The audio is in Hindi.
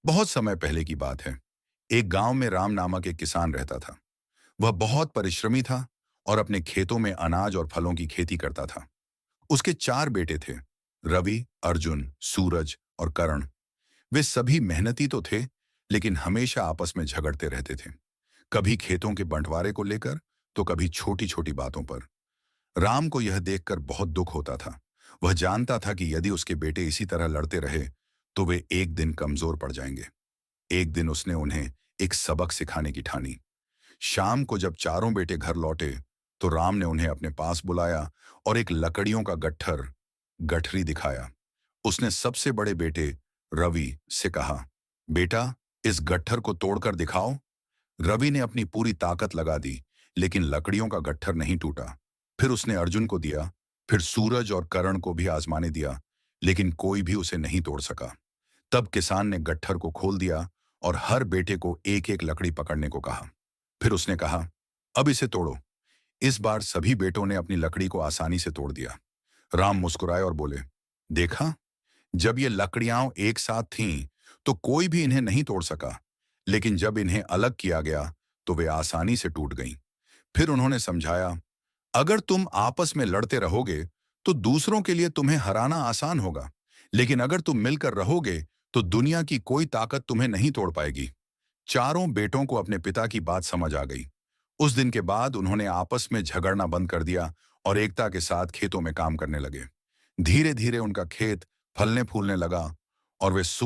बहुत समय पहले की बात है। एक गांव में राम नामक एक किसान रहता था। वह बहुत परिश्रमी था और अपने खेतों में अनाज और फलों की खेती करता था। उसके चार बेटे थे, रवि, अर्जुन, सूरज और करण। वे सभी मेहनती तो थे, लेकिन हमेशा आपस में झगड़ते रहते थे। कभी खेतों के बंटवारे को लेकर, तो कभी छोटी छोटी बातों पर। राम को यह देखकर बहुत दुख होता था। वह जानता था कि यदि उसके बेटे इसी तरह लड़ते रहे, तो वे एक दिन कमजोर पड़ जाएंगे। एक दिन उसने उन्हें एक सबक सिखाने की ठानी। शाम को जब चारों बेटे घर लौटे, तो राम ने उन्हें अपने पास बुलाया और एक लकड़ियों का गठरी दिखाया। उसने सबसे बड़े बेटे रवि से कहा, बेटा, इस गट्ठर को तोड़कर दिखाओ। रवि ने अपनी पूरी ताकत लगा दी, लेकिन लकड़ियों का गट्ठर नहीं टूटा। फिर उसने अर्जुन को दिया, फिर सूरज और करण को भी आजमाने दिया, लेकिन कोई भी उसे नहीं तोड़ सका। तब किसान ने गट्ठर को खोल दिया और हर बेटे को एक एक लकड़ी पकड़ने को कहा। फिर उसने कहा, अब इसे तोड़ो। इस बार सभी बेटों ने अपनी लकड़ी को आसानी से तोड़ दिया। राम मुस्कुराए और बोले, देखा, जब ये लकड़ियां एक साथ थीं, तो कोई भी इन्हें नहीं तोड़ सका, लेकिन जब इन्हें अलग किया गया, तो वे आसानी से टूट गईं। फिर उन्होंने समझाया, अगर तुम आपस में लड़ते रहोगे, तो दूसरों के लिए तुम्हें हराना आसान होगा, लेकिन अगर तुम मिलकर रहोगे, तो दुनिया की कोई ताकत तुम्हें नहीं तोड़ पाएगी। चारों बेटों को अपने पिता की बात समझ आ गई। उस दिन के बाद उन्होंने आपस में झगड़ना बंद कर दिया और एकता के साथ खेतों में काम करने लगे। धीरे धीरे उनका खेत फलने फूलने लगा और वे